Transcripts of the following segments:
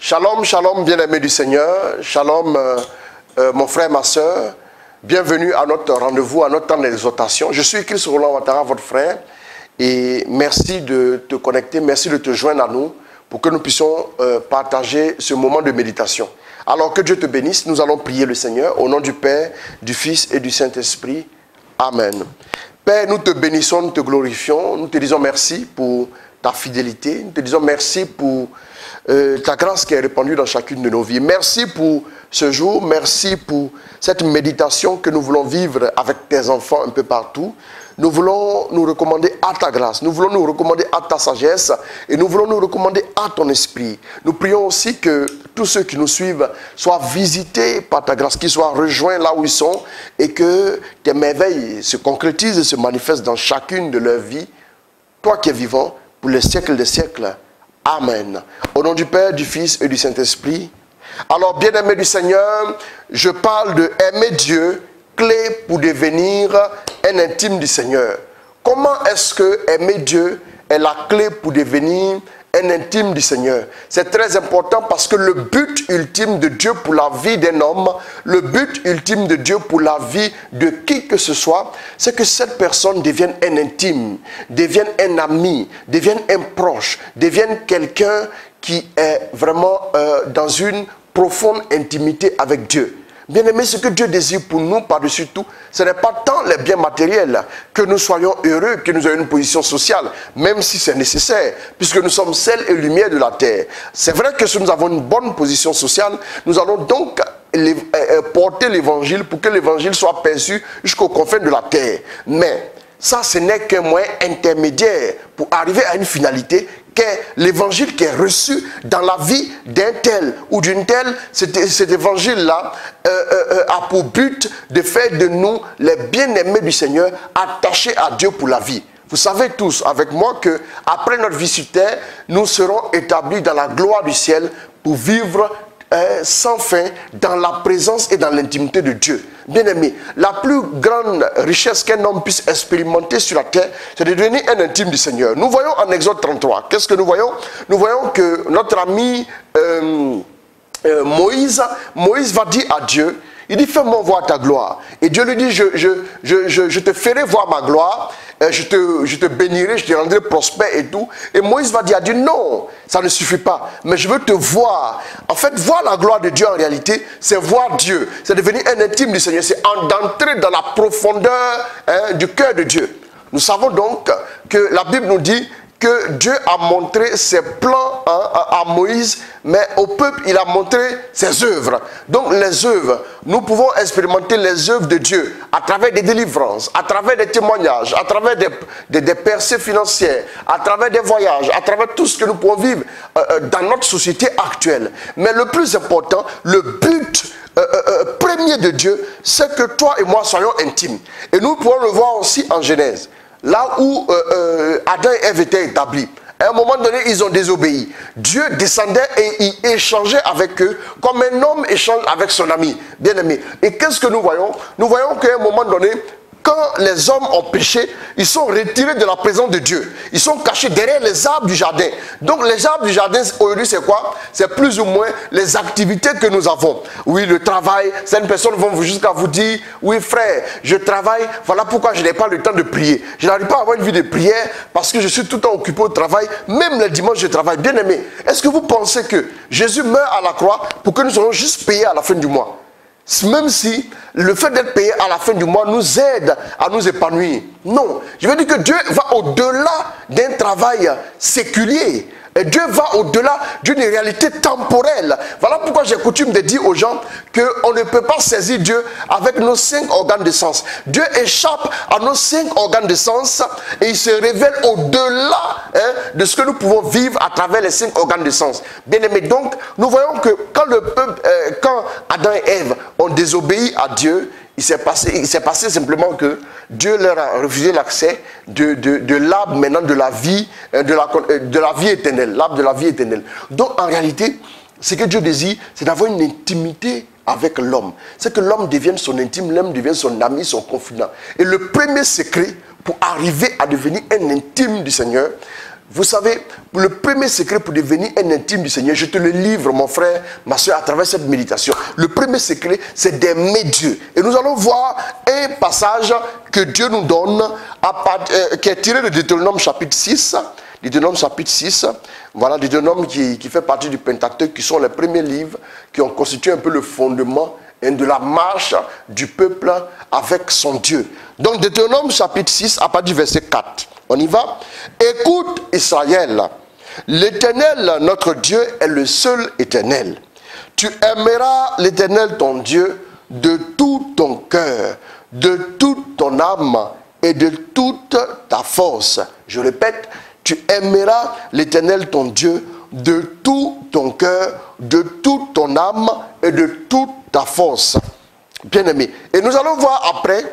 Shalom, shalom, bien-aimés du Seigneur. Shalom, mon frère, ma soeur. Bienvenue à notre rendez-vous, à notre temps d'exhortation. Je suis Christ Roland Ouattara, votre frère. Et merci de te connecter, merci de te joindre à nous pour que nous puissions partager ce moment de méditation. Alors que Dieu te bénisse, nous allons prier le Seigneur au nom du Père, du Fils et du Saint-Esprit. Amen. Père, nous te bénissons, nous te glorifions, nous te disons merci pour ta fidélité, nous te disons merci pour ta grâce qui est répandue dans chacune de nos vies. Merci pour ce jour, merci pour cette méditation que nous voulons vivre avec tes enfants un peu partout. Nous voulons nous recommander à ta grâce, nous voulons nous recommander à ta sagesse et nous voulons nous recommander à ton esprit. Nous prions aussi que tous ceux qui nous suivent soient visités par ta grâce, qu'ils soient rejoints là où ils sont et que tes merveilles se concrétisent et se manifestent dans chacune de leurs vies. Toi qui es vivant pour les siècles des siècles. Amen. Au nom du Père, du Fils et du Saint-Esprit. Alors, bien-aimés du Seigneur, je parle de aimer Dieu, clé pour devenir un intime du Seigneur. Comment est-ce que aimer Dieu est la clé pour devenir un intime du Seigneur? C'est très important parce que le but ultime de Dieu pour la vie d'un homme, le but ultime de Dieu pour la vie de qui que ce soit, c'est que cette personne devienne un intime, devienne un ami, devienne un proche, devienne quelqu'un qui est vraiment dans une profonde intimité avec Dieu. Bien-aimés, ce que Dieu désire pour nous par-dessus tout, ce n'est pas tant les biens matériels, que nous soyons heureux, que nous ayons une position sociale, même si c'est nécessaire, puisque nous sommes sel et lumière de la terre. C'est vrai que si nous avons une bonne position sociale, nous allons donc porter l'évangile pour que l'évangile soit perçu jusqu'aux confins de la terre. Mais ça, ce n'est qu'un moyen intermédiaire pour arriver à une finalité qu'est l'évangile qui est reçu dans la vie d'un tel ou d'une telle. Cet évangile-là a pour but de faire de nous les bien-aimés du Seigneur, attachés à Dieu pour la vie. Vous savez tous avec moi que après notre vie sur terre, nous serons établis dans la gloire du ciel pour vivre sans fin dans la présence et dans l'intimité de Dieu. Bien-aimé, la plus grande richesse qu'un homme puisse expérimenter sur la terre, c'est de devenir un intime du Seigneur. Nous voyons en Exode 33, qu'est-ce que nous voyons? Nous voyons que notre ami Moïse va dire à Dieu, il dit, fais-moi voir ta gloire. Et Dieu lui dit, je te ferai voir ma gloire, je te bénirai, je te rendrai prospère et tout. Et Moïse va dire à Dieu, non, ça ne suffit pas, mais je veux te voir. En fait, voir la gloire de Dieu en réalité, c'est voir Dieu, c'est devenir un intime du Seigneur, c'est d'entrer dans la profondeur du cœur de Dieu. Nous savons donc que la Bible nous dit que Dieu a montré ses plans à Moïse, mais au peuple, il a montré ses œuvres. Donc les œuvres, nous pouvons expérimenter les œuvres de Dieu à travers des délivrances, à travers des témoignages, à travers des percées financières, à travers des voyages, à travers tout ce que nous pouvons vivre dans notre société actuelle. Mais le plus important, le but premier de Dieu, c'est que toi et moi soyons intimes. Et nous pouvons le voir aussi en Genèse. Là où Adam et Ève étaient établis, à un moment donné, ils ont désobéi. Dieu descendait et il échangeait avec eux comme un homme échange avec son ami, bien-aimé. Et qu'est-ce que nous voyons? Nous voyons qu'à un moment donné, quand les hommes ont péché, ils sont retirés de la présence de Dieu. Ils sont cachés derrière les arbres du jardin. Donc les arbres du jardin, aujourd'hui, c'est quoi? C'est plus ou moins les activités que nous avons. Oui, le travail. Certaines personnes vont jusqu'à vous dire, oui frère, je travaille, voilà pourquoi je n'ai pas le temps de prier. Je n'arrive pas à avoir une vie de prière parce que je suis tout le temps occupé au travail. Même le dimanche, je travaille. Bien aimé, est-ce que vous pensez que Jésus meurt à la croix pour que nous soyons juste payés à la fin du mois? Même si le fait d'être payé à la fin du mois nous aide à nous épanouir. Non, je veux dire que Dieu va au-delà d'un travail séculier. Et Dieu va au-delà d'une réalité temporelle. Voilà pourquoi j'ai coutume de dire aux gens qu'on ne peut pas saisir Dieu avec nos 5 organes de sens. Dieu échappe à nos 5 organes de sens et il se révèle au-delà de ce que nous pouvons vivre à travers les 5 organes de sens. Bien aimé, donc nous voyons que quand Adam et Ève ont désobéi à Dieu, il s'est passé simplement que Dieu leur a refusé l'accès de l'arbre maintenant de la vie, de la vie éternelle, l'arbre de la vie éternelle. Donc en réalité, ce que Dieu désire, c'est d'avoir une intimité avec l'homme. C'est que l'homme devienne son intime, l'homme devienne son ami, son confident. Et le premier secret pour arriver à devenir un intime du Seigneur, Vous savez, le premier secret pour devenir un intime du Seigneur, je te le livre, mon frère, ma soeur, à travers cette méditation. Le premier secret, c'est d'aimer Dieu. Et nous allons voir un passage que Dieu nous donne, qui est tiré de Deutéronome chapitre 6. Deutéronome chapitre 6, voilà, Deutéronome qui fait partie du Pentateuque, qui sont les premiers livres qui ont constitué un peu le fondement de la marche du peuple avec son Dieu. Donc Deutéronome chapitre 6, à partir du verset 4. On y va. Écoute Israël, l'Éternel, notre Dieu, est le seul éternel. Tu aimeras l'Éternel, ton Dieu, de tout ton cœur, de toute ton âme et de toute ta force. Je répète, tu aimeras l'Éternel, ton Dieu, de tout ton cœur, de toute ton âme et de toute ta force. Bien aimé. Et nous allons voir après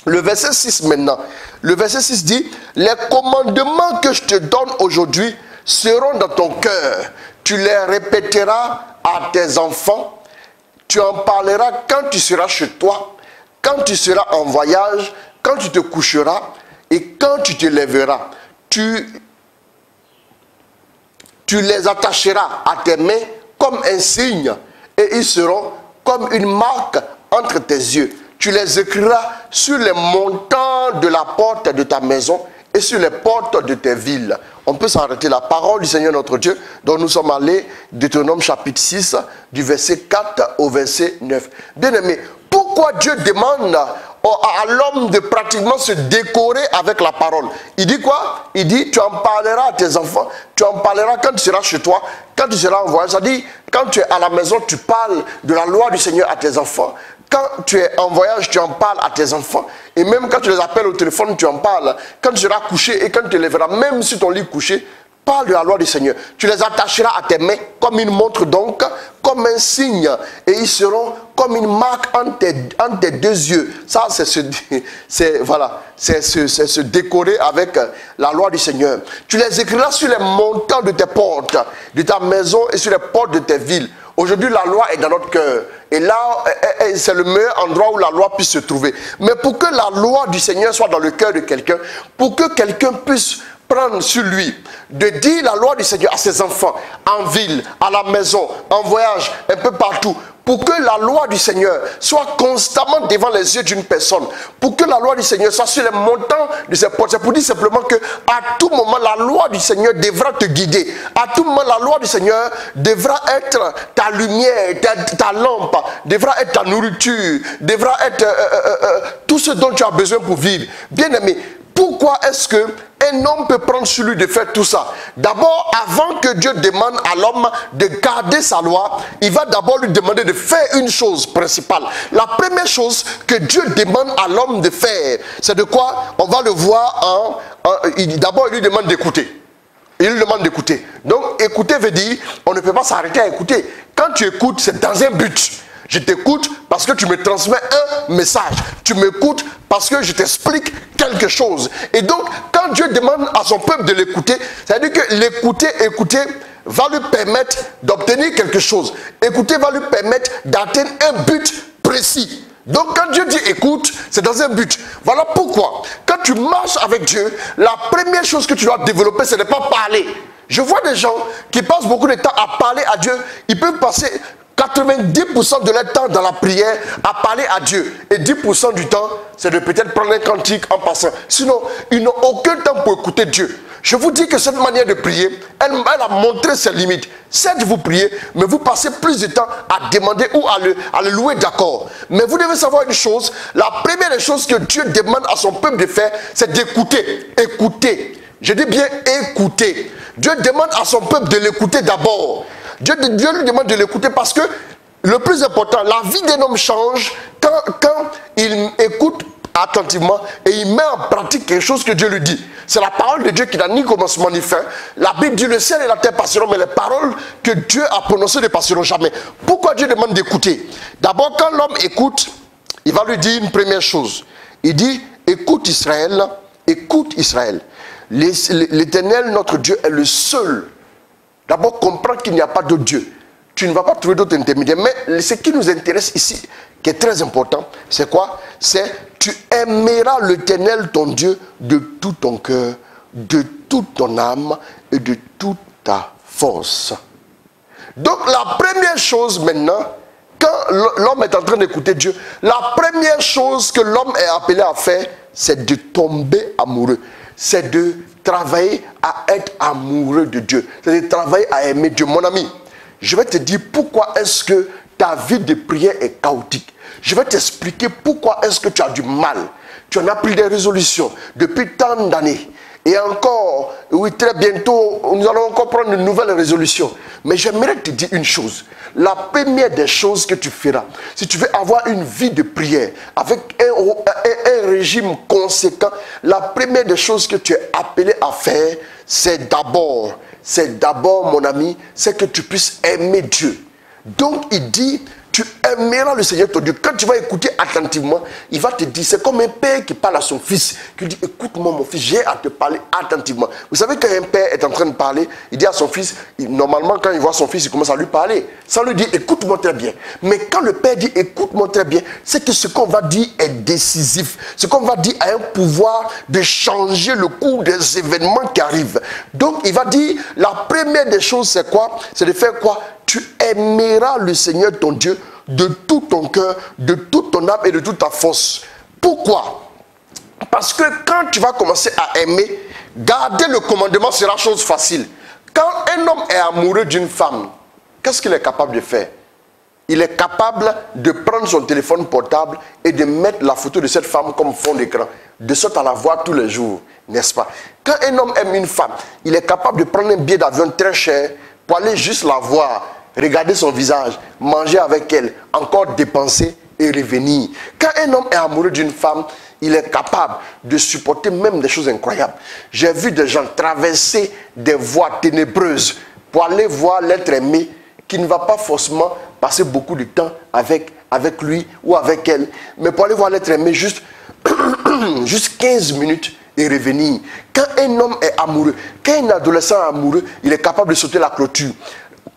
le verset 6 maintenant. Le verset 6 dit, les commandements que je te donne aujourd'hui seront dans ton cœur. Tu les répéteras à tes enfants. Tu en parleras quand tu seras chez toi, quand tu seras en voyage, quand tu te coucheras et quand tu te lèveras. Tu les attacheras à tes mains comme un signe et ils seront comme une marque entre tes yeux. Tu les écriras sur les montants de la porte de ta maison et sur les portes de tes villes. On peut s'arrêter. La parole du Seigneur notre Dieu, dont nous sommes allés, Deutéronome chapitre 6, du verset 4 au verset 9. Bien aimé, pourquoi Dieu demande à l'homme de pratiquement se décorer avec la parole? Il dit quoi? Il dit, tu en parleras à tes enfants, tu en parleras quand tu seras chez toi, quand tu seras en voyage. C'est-à-dire, quand tu es à la maison, tu parles de la loi du Seigneur à tes enfants. Quand tu es en voyage, tu en parles à tes enfants. Et même quand tu les appelles au téléphone, tu en parles. Quand tu seras couché et quand tu te lèveras, même sur ton lit couché, parle de la loi du Seigneur. Tu les attacheras à tes mains comme une montre donc, comme un signe. Et ils seront comme une marque entre tes deux yeux. Ça, c'est se décorer avec la loi du Seigneur. Tu les écriras sur les montants de tes portes, de ta maison et sur les portes de tes villes. Aujourd'hui, la loi est dans notre cœur. Et là, c'est le meilleur endroit où la loi puisse se trouver. Mais pour que la loi du Seigneur soit dans le cœur de quelqu'un, pour que quelqu'un puisse prendre sur lui de dire la loi du Seigneur à ses enfants, en ville, à la maison, en voyage, un peu partout, pour que la loi du Seigneur soit constamment devant les yeux d'une personne, pour que la loi du Seigneur soit sur les montants de ses portes. C'est pour dire simplement que à tout moment, la loi du Seigneur devra te guider. À tout moment, la loi du Seigneur devra être ta lumière, ta lampe, devra être ta nourriture, devra être tout ce dont tu as besoin pour vivre. Bien aimé, pourquoi est-ce qu'un homme peut prendre sur lui de faire tout ça? D'abord, avant que Dieu demande à l'homme de garder sa loi, il va d'abord lui demander de faire une chose principale. La première chose que Dieu demande à l'homme de faire, c'est de quoi? On va le voir d'abord, il lui demande d'écouter. Il lui demande d'écouter. Donc, écouter veut dire, on ne peut pas s'arrêter à écouter. Quand tu écoutes, c'est dans un but. Je t'écoute parce que tu me transmets un message. Tu m'écoutes parce que je t'explique quelque chose. Et donc, quand Dieu demande à son peuple de l'écouter, ça veut dire que écouter va lui permettre d'obtenir quelque chose. Écouter va lui permettre d'atteindre un but précis. Donc, quand Dieu dit écoute, c'est dans un but. Voilà pourquoi, quand tu marches avec Dieu, la première chose que tu dois développer, ce n'est pas parler. Je vois des gens qui passent beaucoup de temps à parler à Dieu. Ils peuvent passer 90% de leur temps dans la prière à parler à Dieu. Et 10% du temps, c'est de peut-être prendre un cantique en passant. Sinon, ils n'ont aucun temps pour écouter Dieu. Je vous dis que cette manière de prier, elle a montré ses limites. Certes, vous priez, mais vous passez plus de temps à demander ou à le louer d'accord. Mais vous devez savoir une chose, la première des choses que Dieu demande à son peuple de faire, c'est d'écouter. Écouter. Je dis bien écouter. Dieu demande à son peuple de l'écouter d'abord. Dieu lui demande de l'écouter parce que le plus important, la vie d'un homme change quand il écoute attentivement et il met en pratique quelque chose que Dieu lui dit. C'est la parole de Dieu qui n'a ni commencement ni fin. La Bible dit le ciel et la terre passeront, mais les paroles que Dieu a prononcées ne passeront jamais. Pourquoi Dieu demande d'écouter? D'abord, quand l'homme écoute, il va lui dire une première chose. Il dit, écoute Israël, écoute Israël. L'Éternel, notre Dieu, est le seul. D'abord, comprends qu'il n'y a pas d'autre Dieu. Tu ne vas pas trouver d'autres intermédiaires. Mais ce qui nous intéresse ici, qui est très important, c'est quoi? C'est tu aimeras l'Éternel, ton Dieu, de tout ton cœur, de toute ton âme et de toute ta force. Donc la première chose maintenant, quand l'homme est en train d'écouter Dieu, la première chose que l'homme est appelé à faire, c'est de tomber amoureux. C'est de travailler à être amoureux de Dieu. C'est de travailler à aimer Dieu. Mon ami, je vais te dire pourquoi est-ce que ta vie de prière est chaotique. Je vais t'expliquer pourquoi est-ce que tu as du mal. Tu en as pris des résolutions depuis tant d'années. Et encore, oui, très bientôt, nous allons encore prendre une nouvelle résolution. Mais j'aimerais te dire une chose. La première des choses que tu feras, si tu veux avoir une vie de prière avec un régime conséquent, la première des choses que tu es appelé à faire, c'est d'abord, mon ami, c'est que tu puisses aimer Dieu. Donc, il dit, tu aimeras le Seigneur ton Dieu. Quand tu vas écouter attentivement, il va te dire, c'est comme un père qui parle à son fils, qui dit, écoute-moi mon fils, j'ai à te parler attentivement. Vous savez, quand un père est en train de parler, il dit à son fils, normalement quand il voit son fils, il commence à lui parler, sans lui dire, écoute-moi très bien. Mais quand le père dit, écoute-moi très bien, c'est que ce qu'on va dire est décisif. Ce qu'on va dire a un pouvoir de changer le cours des événements qui arrivent. Donc, il va dire, la première des choses, c'est quoi? C'est de faire quoi? Tu aimeras le Seigneur ton Dieu de tout ton cœur, de toute ton âme et de toute ta force. Pourquoi? Parce que quand tu vas commencer à aimer, garder le commandement sera chose facile. Quand un homme est amoureux d'une femme, qu'est-ce qu'il est capable de faire? Il est capable de prendre son téléphone portable et de mettre la photo de cette femme comme fond d'écran, de sorte à la voir tous les jours, n'est-ce pas? Quand un homme aime une femme, il est capable de prendre un billet d'avion très cher pour aller juste la voir, regarder son visage, manger avec elle, encore dépenser et revenir. Quand un homme est amoureux d'une femme, il est capable de supporter même des choses incroyables. J'ai vu des gens traverser des voies ténébreuses pour aller voir l'être aimé qui ne va pas forcément passer beaucoup de temps avec lui ou avec elle, mais pour aller voir l'être aimé juste 15 minutes et revenir. Quand un homme est amoureux, quand un adolescent est amoureux, il est capable de sauter la clôture.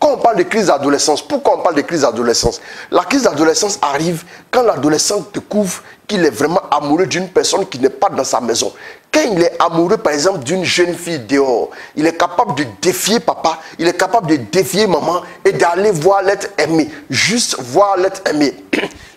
Quand on parle de crise d'adolescence, pourquoi on parle de crise d'adolescence? La crise d'adolescence arrive quand l'adolescent découvre qu'il est vraiment amoureux d'une personne qui n'est pas dans sa maison. Quand il est amoureux, par exemple, d'une jeune fille dehors, il est capable de défier papa, il est capable de défier maman et d'aller voir l'être aimé, juste voir l'être aimé.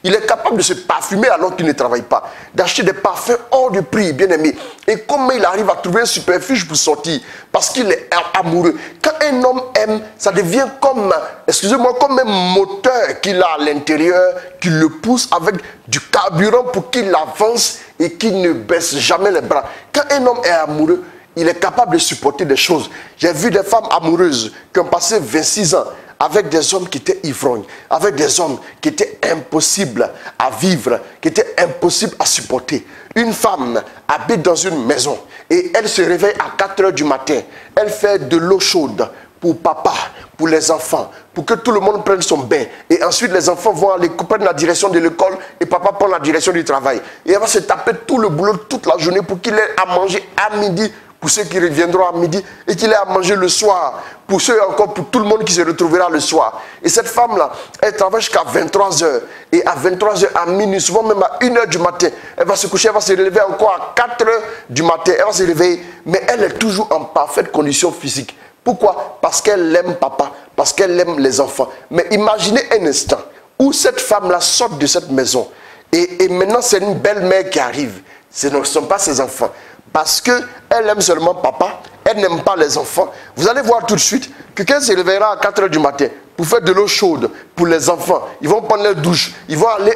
Il est capable de se parfumer alors qu'il ne travaille pas, d'acheter des parfums hors de prix, bien aimé. Et comment il arrive à trouver un superfuge pour sortir? Parce qu'il est amoureux. Quand un homme aime, ça devient comme, excusez-moi, comme un moteur qu'il a à l'intérieur, qui le pousse avec du carburant pour qu'il avance et qu'il ne baisse jamais les bras. Quand un homme est amoureux, il est capable de supporter des choses. J'ai vu des femmes amoureuses qui ont passé 26 ans avec des hommes qui étaient ivrognes, avec des hommes qui étaient impossibles à vivre, qui étaient impossibles à supporter. Une femme habite dans une maison et elle se réveille à 4 h du matin. Elle fait de l'eau chaude pour papa, pour les enfants, pour que tout le monde prenne son bain. Et ensuite, les enfants vont aller prendre la direction de l'école et papa prend la direction du travail. Et elle va se taper tout le boulot toute la journée pour qu'il ait à manger à midi, pour ceux qui reviendront à midi, et qu'il ait à manger le soir, pour ceux encore, pour tout le monde qui se retrouvera le soir. Et cette femme-là, elle travaille jusqu'à 23 h. Et à 23 h, à minuit, souvent même à 1 h du matin, elle va se coucher, elle va se relever encore à 4 h du matin, elle va se réveiller. Mais elle est toujours en parfaite condition physique. Pourquoi? Parce qu'elle aime papa, parce qu'elle aime les enfants. Mais imaginez un instant où cette femme-là sort de cette maison. Et maintenant, c'est une belle-mère qui arrive. Ce ne sont pas ses enfants. Parce qu'elle aime seulement papa, elle n'aime pas les enfants. Vous allez voir tout de suite que quand elle se réveillera à 4 h du matin pour faire de l'eau chaude pour les enfants, ils vont prendre leur douche, ils vont aller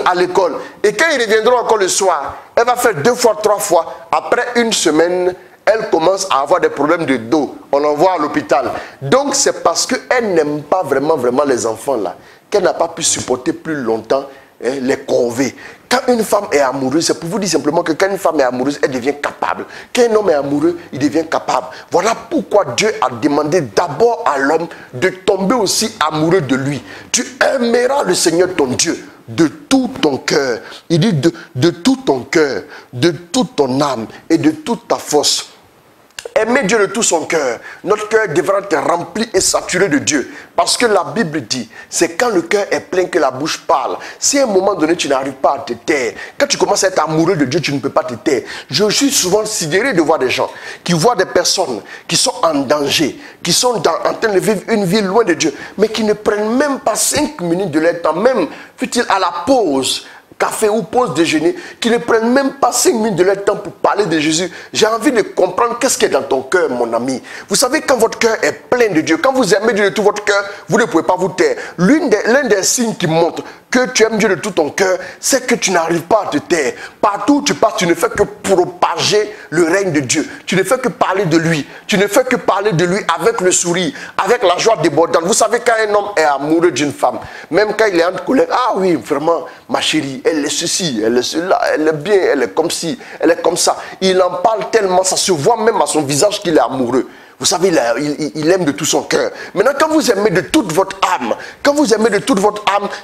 à l'école. Et quand ils reviendront encore le soir, elle va faire 2 fois, 3 fois. Après une semaine, elle commence à avoir des problèmes de dos. On l'envoie à l'hôpital. Donc c'est parce qu'elle n'aime pas vraiment les enfants là, qu'elle n'a pas pu supporter plus longtemps les corvées. Quand une femme est amoureuse, c'est pour vous dire simplement que quand une femme est amoureuse, elle devient capable. Quand un homme est amoureux, il devient capable. Voilà pourquoi Dieu a demandé d'abord à l'homme de tomber aussi amoureux de lui. Tu aimeras le Seigneur ton Dieu de tout ton cœur. Il dit de tout ton cœur, de toute ton âme et de toute ta force. aimer Dieu de tout son cœur, notre cœur devra être rempli et saturé de Dieu. Parce que la Bible dit, c'est quand le cœur est plein que la bouche parle. Si à un moment donné, tu n'arrives pas à te taire, quand tu commences à être amoureux de Dieu, tu ne peux pas te taire. Je suis souvent sidéré de voir des gens qui voient des personnes qui sont en danger, qui sont en train de vivre une vie loin de Dieu, mais qui ne prennent même pas 5 minutes de leur temps, même fut-il à la pause, café ou pause déjeuner, qui ne prennent même pas 5 minutes de leur temps pour parler de Jésus. J'ai envie de comprendre qu'est-ce qui est dans ton cœur, mon ami. Vous savez, quand votre cœur est plein de Dieu, quand vous aimez Dieu de tout votre cœur, vous ne pouvez pas vous taire. L'un des signes qui montre que tu aimes Dieu de tout ton cœur, c'est que tu n'arrives pas à te taire. Partout où tu passes, tu ne fais que propager le règne de Dieu. Tu ne fais que parler de lui. Tu ne fais que parler de lui avec le sourire, avec la joie débordante. Vous savez, quand un homme est amoureux d'une femme, même quand il est en colère, ah oui, vraiment, ma chérie, elle est ceci, elle est cela, elle est bien, elle est comme ci, elle est comme ça. Il en parle tellement, ça se voit même à son visage qu'il est amoureux. Vous savez, il aime de tout son cœur. Maintenant, quand vous aimez de toute votre âme,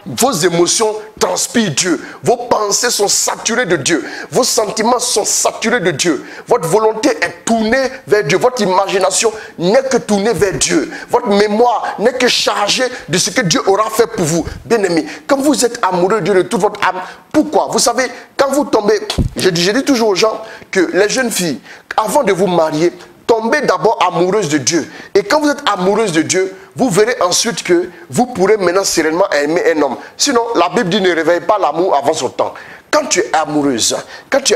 vos émotions transpirent Dieu. Vos pensées sont saturées de Dieu. Vos sentiments sont saturés de Dieu. Votre volonté est tournée vers Dieu. Votre imagination n'est que tournée vers Dieu. Votre mémoire n'est que chargée de ce que Dieu aura fait pour vous. Bien-aimés, quand vous êtes amoureux de Dieu de toute votre âme, pourquoi? Vous savez, quand vous tombez, je dis toujours aux gens que les jeunes filles, avant de vous marier, tombez d'abord amoureuse de Dieu. Et quand vous êtes amoureuse de Dieu, vous verrez ensuite que vous pourrez maintenant sereinement aimer un homme. Sinon, la Bible dit ne réveille pas l'amour avant son temps. Quand tu es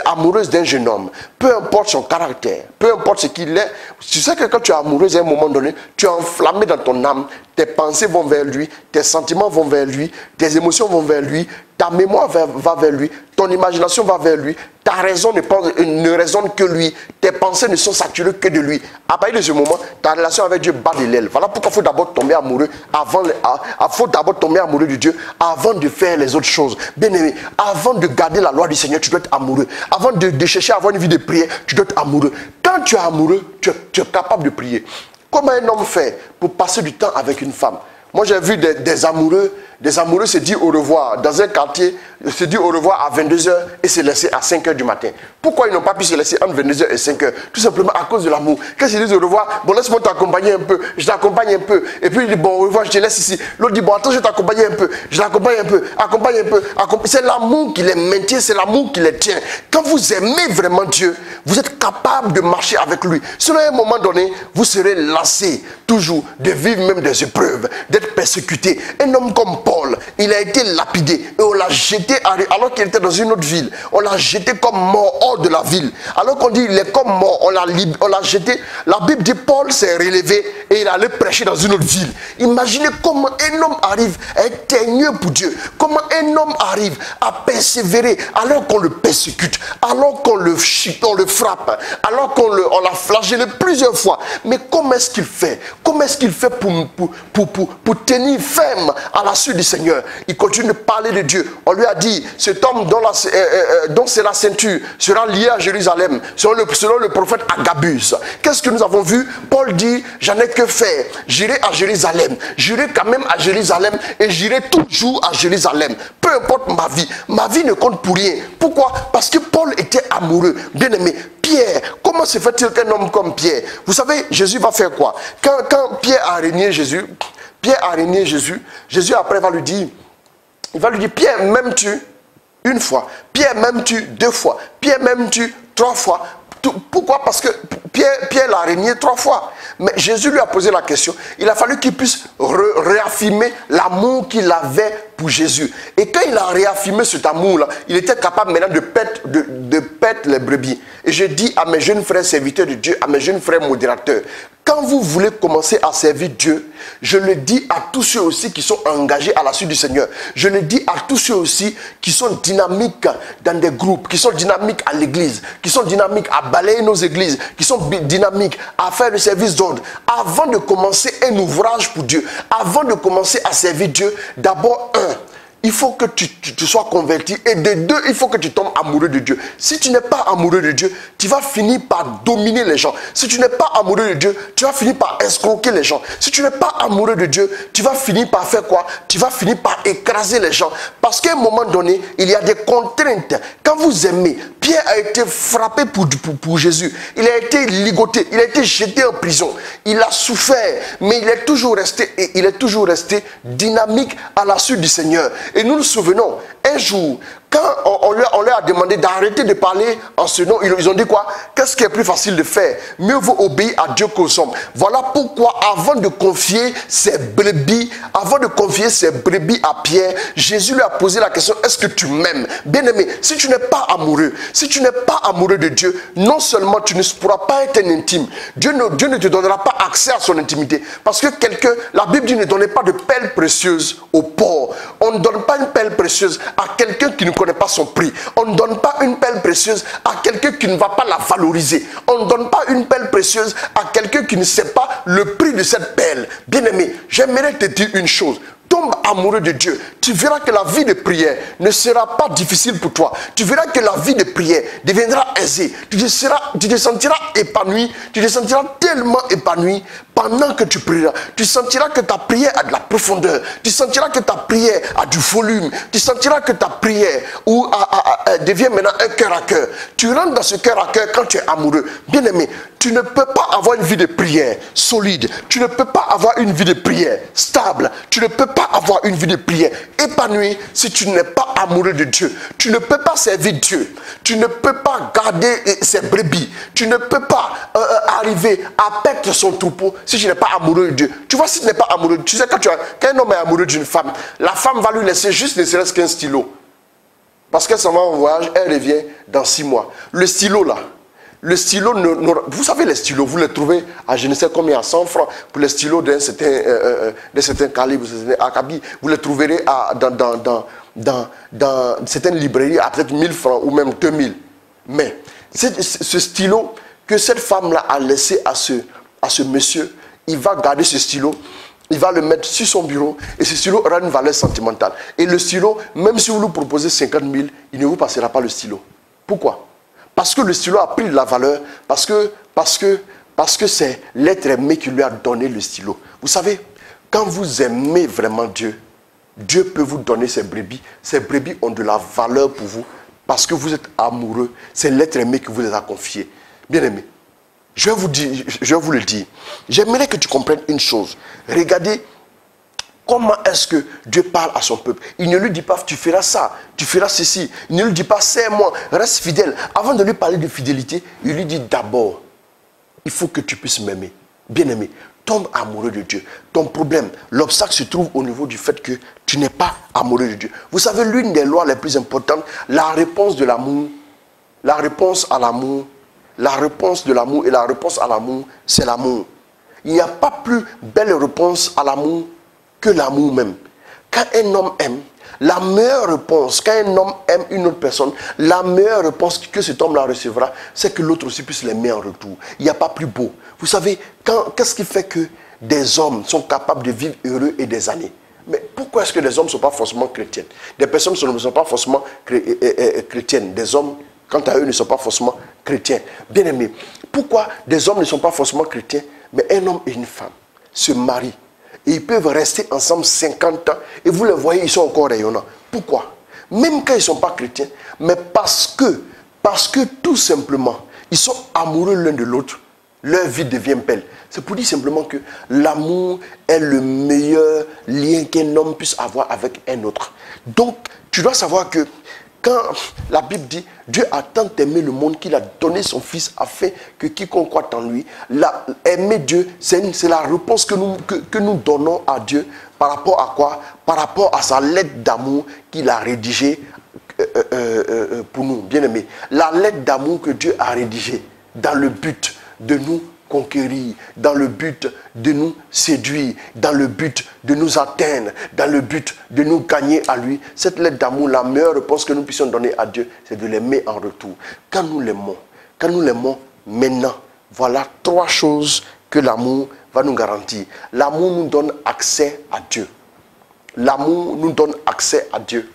amoureuse d'un jeune homme, peu importe son caractère, peu importe ce qu'il est, tu sais que quand tu es amoureuse à un moment donné, tu es enflammé dans ton âme, tes pensées vont vers lui, tes sentiments vont vers lui, tes émotions vont vers lui, ta mémoire va vers lui, ton imagination va vers lui, ta raison ne raisonne que lui, tes pensées ne sont saturées que de lui. À partir de ce moment, ta relation avec Dieu bat de l'aile. Voilà pourquoi il faut d'abord tomber amoureux de Dieu avant de faire les autres choses. Bien aimé, avant de garder la loi du Seigneur, tu dois être amoureux. Avant de chercher à avoir une vie de prière, tu dois être amoureux. Quand tu es amoureux, tu es capable de prier. Comment un homme fait pour passer du temps avec une femme? Moi, j'ai vu des amoureux se dire au revoir dans un quartier, se dire au revoir à 22h et se laisser à 5h du matin. Pourquoi ils n'ont pas pu se laisser entre 22h et 5h? Tout simplement à cause de l'amour. Quand ils disent au revoir, bon, laisse-moi t'accompagner un peu, je t'accompagne un peu. Et puis il dit, bon, au revoir, je te laisse ici. L'autre dit, bon, attends, je vais t'accompagner un peu, je t'accompagne un peu, accompagne un peu. C'est l'amour qui les maintient, c'est l'amour qui les tient. Quand vous aimez vraiment Dieu, vous êtes capable de marcher avec lui. Sinon, à un moment donné, vous serez lassé toujours de vivre même des épreuves, d'être persécuté. Un homme comme Paul, il a été lapidé et on l'a jeté alors qu'il était dans une autre ville. On l'a jeté comme mort hors de la ville. Alors qu'on dit il est comme mort, on l'a jeté. La Bible dit Paul s'est relevé et il allait prêcher dans une autre ville. Imaginez comment un homme arrive à être teigneux pour Dieu. Comment un homme arrive à persévérer alors qu'on le persécute, alors qu'on le frappe, alors qu'on l'a flagellé plusieurs fois. Mais comment est-ce qu'il fait? Comment est-ce qu'il fait pour tenir ferme à la suite du Seigneur? Il continue de parler de Dieu. On lui a dit, cet homme dont c'est la ceinture sera lié à Jérusalem, selon le prophète Agabus. Qu'est-ce que nous avons vu? Paul dit, j'en ai que faire. J'irai à Jérusalem. J'irai quand même à Jérusalem et j'irai toujours à Jérusalem. Peu importe ma vie ne compte pour rien. Pourquoi? Parce que Paul était amoureux. Bien aimé, Pierre, comment se fait-il qu'un homme comme Pierre, vous savez, Jésus va faire quoi? Quand Pierre a régné Jésus, Jésus après va lui dire, Pierre, m'aimes-tu une fois? Pierre, m'aimes-tu deux fois? Pierre, m'aimes-tu trois fois? Pourquoi? Parce que Pierre l'a régné 3 fois. Mais Jésus lui a posé la question. Il a fallu qu'il puisse réaffirmer l'amour qu'il avait pour Jésus. Et quand il a réaffirmé cet amour-là, il était capable maintenant de perdre les brebis. Et je dis à mes jeunes frères serviteurs de Dieu, à mes jeunes frères modérateurs, quand vous voulez commencer à servir Dieu, je le dis à tous ceux aussi qui sont engagés à la suite du Seigneur. Je le dis à tous ceux aussi qui sont dynamiques dans des groupes, qui sont dynamiques à l'église, qui sont dynamiques à balayer nos églises, qui sont dynamiques à faire le service d'ordre. Avant de commencer un ouvrage pour Dieu, avant de commencer à servir Dieu, d'abord, il faut que tu sois converti. Et de 2, il faut que tu tombes amoureux de Dieu. Si tu n'es pas amoureux de Dieu, tu vas finir par dominer les gens. Si tu n'es pas amoureux de Dieu, tu vas finir par escroquer les gens. Si tu n'es pas amoureux de Dieu, tu vas finir par faire quoi? Tu vas finir par écraser les gens. Parce qu'à un moment donné, il y a des contraintes. Quand vous aimez, Pierre a été frappé pour Jésus. Il a été ligoté, il a été jeté en prison. Il a souffert, mais il est toujours resté dynamique à la suite du Seigneur. Et nous nous souvenons, un jour, quand on leur a demandé d'arrêter de parler en ce nom, ils ont dit quoi? Qu'est-ce qui est plus facile de faire? Mieux vaut obéir à Dieu qu'aux hommes. Voilà pourquoi, avant de confier ses brebis à Pierre, Jésus lui a posé la question, est-ce que tu m'aimes? Bien-aimé, si tu n'es pas amoureux de Dieu, non seulement tu ne pourras pas être un intime, Dieu ne te donnera pas accès à son intimité. Parce que la Bible dit, ne donnez pas de perles précieuses aux pauvres. On ne donne pas une perle précieuse à quelqu'un qui ne connaît pas son prix. On ne donne pas une perle précieuse à quelqu'un qui ne va pas la valoriser. On ne donne pas une perle précieuse à quelqu'un qui ne sait pas le prix de cette perle. Bien-aimé, j'aimerais te dire une chose. Tombe amoureux de Dieu, tu verras que la vie de prière ne sera pas difficile pour toi. Tu verras que la vie de prière deviendra aisée. Tu te sentiras épanoui, tu te sentiras tellement épanoui pendant que tu prieras. Tu sentiras que ta prière a de la profondeur. Tu sentiras que ta prière a du volume. Tu sentiras que ta prière devient maintenant un cœur à cœur. Tu rentres dans ce cœur à cœur quand tu es amoureux. Bien-aimé, tu ne peux pas avoir une vie de prière solide. Tu ne peux pas avoir une vie de prière stable. Tu ne peux pas avoir une vie de prière épanouie si tu n'es pas amoureux de Dieu. Tu ne peux pas servir Dieu. Tu ne peux pas garder ses brebis. Tu ne peux pas arriver à perdre son troupeau si tu n'es pas amoureux de Dieu. Tu vois, si tu n'es pas amoureux, tu sais, quand un homme est amoureux d'une femme, la femme va lui laisser juste ne serait-ce qu'un stylo. Parce qu'elle s'en va en voyage, elle revient dans 6 mois. Le stylo là, vous savez les stylos, vous les trouvez à je ne sais combien, à 100 francs pour les stylos d'un certain calibre, acabit. Vous les trouverez dans certaines librairies à peut-être 1000 francs ou même 2000. Mais ce stylo que cette femme-là a laissé à ce monsieur, il va garder ce stylo, il va le mettre sur son bureau et ce stylo aura une valeur sentimentale. Et le stylo, même si vous lui proposez 50 000, il ne vous passera pas le stylo. Pourquoi? Parce que le stylo a pris de la valeur, parce que c'est l'être aimé qui lui a donné le stylo. Vous savez, quand vous aimez vraiment Dieu, Dieu peut vous donner ses brebis. Ces brebis ont de la valeur pour vous parce que vous êtes amoureux. C'est l'être aimé qui vous les a confiés. Bien aimé, je vais vous le dire. J'aimerais que tu comprennes une chose. Regardez comment est-ce que Dieu parle à son peuple. Il ne lui dit pas, tu feras ça, tu feras ceci. Il ne lui dit pas, serre-moi, reste fidèle. Avant de lui parler de fidélité, il lui dit d'abord, il faut que tu puisses m'aimer. Bien-aimé, tombe amoureux de Dieu. Ton problème, l'obstacle se trouve au niveau du fait que tu n'es pas amoureux de Dieu. Vous savez, l'une des lois les plus importantes, la réponse de l'amour, la réponse à l'amour, la réponse de l'amour et la réponse à l'amour, c'est l'amour. Il n'y a pas plus belle réponse à l'amour que l'amour même. Quand un homme aime, la meilleure réponse, quand un homme aime une autre personne, la meilleure réponse que cet homme-là recevra, c'est que l'autre aussi puisse l'aimer en retour. Il n'y a pas plus beau. Vous savez, qu'est-ce qui fait que des hommes sont capables de vivre heureux et des années? Mais pourquoi est-ce que les hommes ne sont pas forcément chrétiens? Des personnes ne sont pas forcément chrétiennes. Des hommes, quant à eux, ne sont pas forcément chrétiens. Bien aimés, pourquoi des hommes ne sont pas forcément chrétiens? Mais un homme et une femme se marient. Et ils peuvent rester ensemble 50 ans. Et vous les voyez, ils sont encore rayonnants. Pourquoi? Même quand ils ne sont pas chrétiens. Mais parce que tout simplement, ils sont amoureux l'un de l'autre. Leur vie devient belle. C'est pour dire simplement que l'amour est le meilleur lien qu'un homme puisse avoir avec un autre. Donc, tu dois savoir que quand la Bible dit Dieu a tant aimé le monde qu'il a donné son Fils afin que quiconque croit en lui, aimer Dieu, c'est la réponse que nous donnons à Dieu par rapport à quoi? Par rapport à sa lettre d'amour qu'il a rédigée pour nous, bien aimés. La lettre d'amour que Dieu a rédigée dans le but de nous conquérir, dans le but de nous séduire, dans le but de nous atteindre, dans le but de nous gagner à lui. Cette lettre d'amour, la meilleure réponse que nous puissions donner à Dieu, c'est de l'aimer en retour. Quand nous l'aimons maintenant, voilà 3 choses que l'amour va nous garantir. L'amour nous donne accès à Dieu. L'amour nous donne accès à Dieu.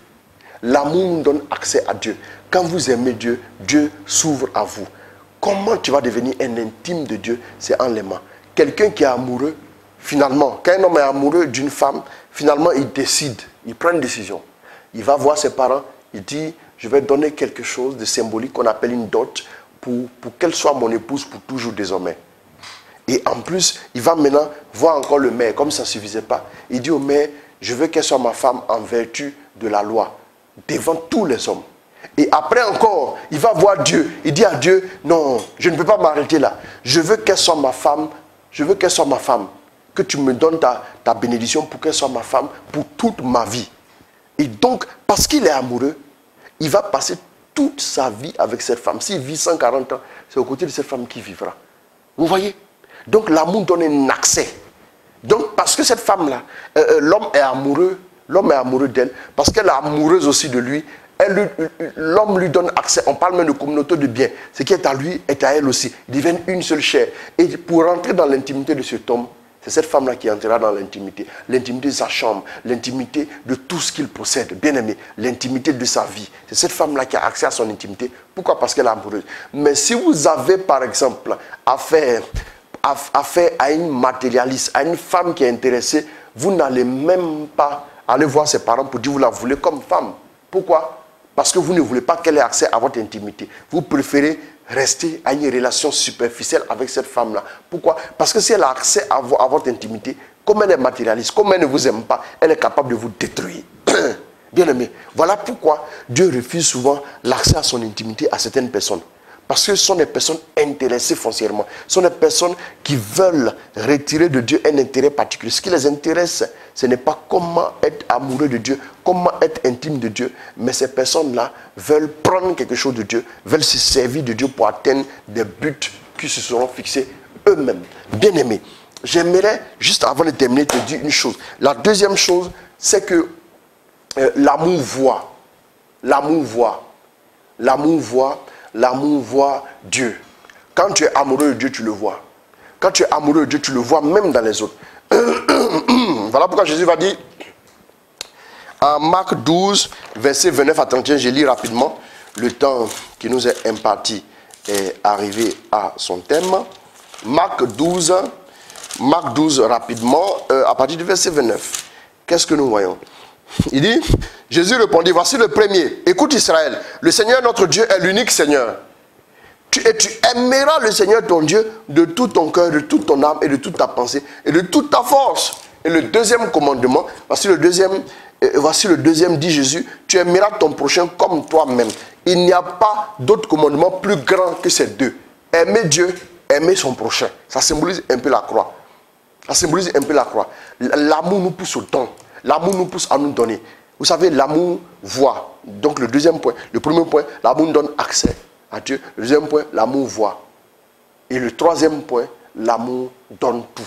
L'amour nous donne accès à Dieu. Quand vous aimez Dieu, Dieu s'ouvre à vous. Comment tu vas devenir un intime de Dieu? C'est en l'aimant. Quelqu'un qui est amoureux, finalement, quand un homme est amoureux d'une femme, finalement il décide, il prend une décision. Il va voir ses parents, il dit, je vais donner quelque chose de symbolique qu'on appelle une dot pour qu'elle soit mon épouse pour toujours désormais. Et en plus, il va maintenant voir encore le maire, comme ça ne suffisait pas. Il dit au maire, je veux qu'elle soit ma femme en vertu de la loi, devant tous les hommes. Et après encore, il va voir Dieu. Il dit à Dieu, non, je ne peux pas m'arrêter là. Je veux qu'elle soit ma femme. Je veux qu'elle soit ma femme. Que tu me donnes ta bénédiction pour qu'elle soit ma femme pour toute ma vie. Et donc, parce qu'il est amoureux, il va passer toute sa vie avec cette femme. S'il vit 140 ans, c'est aux côtés de cette femme qu'il vivra. Vous voyez? Donc l'amour donne un accès. Donc parce que cette femme-là, l'homme est amoureux d'elle, parce qu'elle est amoureuse aussi de lui, l'homme lui donne accès. On parle même de communauté de biens. Ce qui est à lui est à elle aussi. Ils deviennent une seule chair. Et pour rentrer dans l'intimité de cet homme, c'est cette femme-là qui entrera dans l'intimité. L'intimité de sa chambre, l'intimité de tout ce qu'il possède. Bien aimé, l'intimité de sa vie. C'est cette femme-là qui a accès à son intimité. Pourquoi? Parce qu'elle est amoureuse. Mais si vous avez par exemple affaire à une matérialiste, à une femme qui est intéressée, vous n'allez même pas aller voir ses parents pour dire que vous la voulez comme femme. Pourquoi? Parce que vous ne voulez pas qu'elle ait accès à votre intimité. Vous préférez rester à une relation superficielle avec cette femme-là. Pourquoi? Parce que si elle a accès à votre intimité, comme elle est matérialiste, comme elle ne vous aime pas, elle est capable de vous détruire. Bien aimé, voilà pourquoi Dieu refuse souvent l'accès à son intimité à certaines personnes. Parce que ce sont des personnes intéressées foncièrement. Ce sont des personnes qui veulent retirer de Dieu un intérêt particulier. Ce qui les intéresse, ce n'est pas comment être amoureux de Dieu, comment être intime de Dieu. Mais ces personnes-là veulent prendre quelque chose de Dieu, veulent se servir de Dieu pour atteindre des buts qui se seront fixés eux-mêmes. Bien aimé, j'aimerais, juste avant de terminer, te dire une chose. La deuxième chose, c'est que l'amour voit. L'amour voit. L'amour voit. L'amour voit Dieu. Quand tu es amoureux de Dieu, tu le vois. Quand tu es amoureux de Dieu, tu le vois même dans les autres. Voilà pourquoi Jésus va dire en Marc 12, verset 29 à 31, je lis rapidement. Le temps qui nous est imparti est arrivé à son thème. Marc 12 rapidement, à partir du verset 29. Qu'est-ce que nous voyons? Il dit, Jésus répondit, voici le premier. Écoute Israël, le Seigneur notre Dieu est l'unique Seigneur. Et tu aimeras le Seigneur ton Dieu de tout ton cœur, de toute ton âme et de toute ta pensée et de toute ta force. Et le deuxième commandement, voici le deuxième, dit Jésus, tu aimeras ton prochain comme toi-même. Il n'y a pas d'autre commandement plus grand que ces deux. Aimer Dieu, aimer son prochain. Ça symbolise un peu la croix. Ça symbolise un peu la croix. L'amour nous pousse au don. L'amour nous pousse à nous donner. Vous savez, l'amour voit. Donc le deuxième point, le premier point, l'amour nous donne accès à Dieu. Le deuxième point, l'amour voit. Et le troisième point, l'amour donne tout.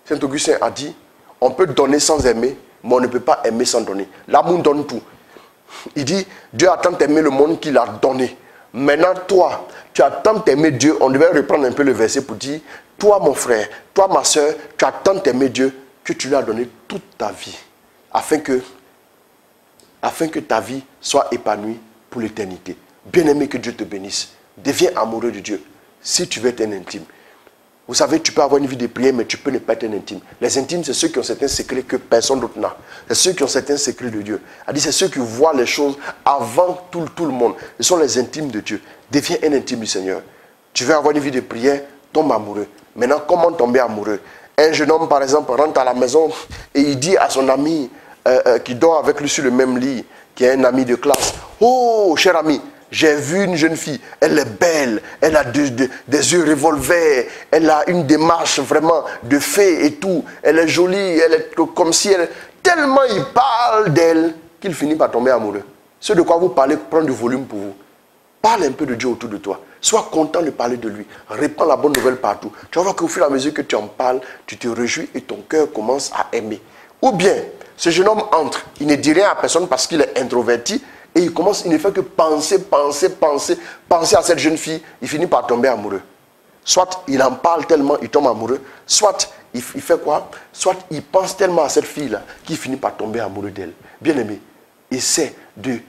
Saint Augustin a dit, on peut donner sans aimer, mais on ne peut pas aimer sans donner. L'amour donne tout. Il dit, Dieu a tant aimé le monde qu'il a donné. Maintenant, toi, tu as tant aimé Dieu. On devait reprendre un peu le verset pour dire, toi mon frère, toi ma soeur, tu as tant aimé Dieu que tu lui as donné toute ta vie, afin que ta vie soit épanouie pour l'éternité. Bien-aimé, que Dieu te bénisse. Deviens amoureux de Dieu, si tu veux être un intime. Vous savez, tu peux avoir une vie de prière, mais tu peux ne pas être un intime. Les intimes, c'est ceux qui ont certains secrets que personne d'autre n'a. C'est ceux qui ont certains secrets de Dieu. C'est ceux qui voient les choses avant tout le monde. Ce sont les intimes de Dieu. Deviens un intime du Seigneur. Tu veux avoir une vie de prière, tombe amoureux. Maintenant, comment tomber amoureux? Un jeune homme, par exemple, rentre à la maison et il dit à son ami qui dort avec lui sur le même lit, qui est un ami de classe, « Oh, cher ami, j'ai vu une jeune fille, elle est belle, elle a des yeux revolver, elle a une démarche vraiment de fée et tout, elle est jolie, elle est comme si elle... » Tellement il parle d'elle qu'il finit par tomber amoureux. Ce de quoi vous parlez prend du volume pour vous. Parle un peu de Dieu autour de toi. Sois content de parler de lui. Répands la bonne nouvelle partout. Tu vas voir qu'au fur et à mesure que tu en parles, tu te réjouis et ton cœur commence à aimer. Ou bien, ce jeune homme entre, il ne dit rien à personne parce qu'il est introverti et il ne fait que penser à cette jeune fille. Il finit par tomber amoureux. Soit il en parle tellement, il tombe amoureux. Soit il fait quoi? Soit il pense tellement à cette fille-là qu'il finit par tomber amoureux d'elle. Bien aimé, essaie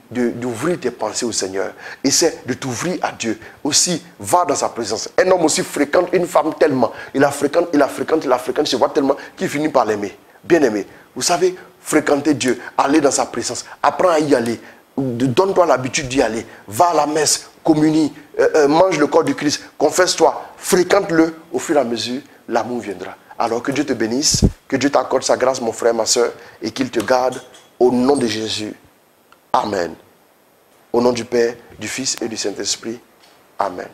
d'ouvrir tes pensées au Seigneur. Essaie de t'ouvrir à Dieu. Aussi, va dans sa présence. Un homme aussi fréquente une femme tellement. Il la fréquente, il se voit tellement qu'il finit par l'aimer. Bien aimé, vous savez, fréquenter Dieu, aller dans sa présence, apprends à y aller. donne-toi l'habitude d'y aller. Va à la messe, communie, mange le corps du Christ, confesse-toi, fréquente-le. Au fur et à mesure, l'amour viendra. Alors que Dieu te bénisse, que Dieu t'accorde sa grâce, mon frère, ma soeur, et qu'il te garde au nom de Jésus. Amen. Au nom du Père, du Fils et du Saint-Esprit. Amen.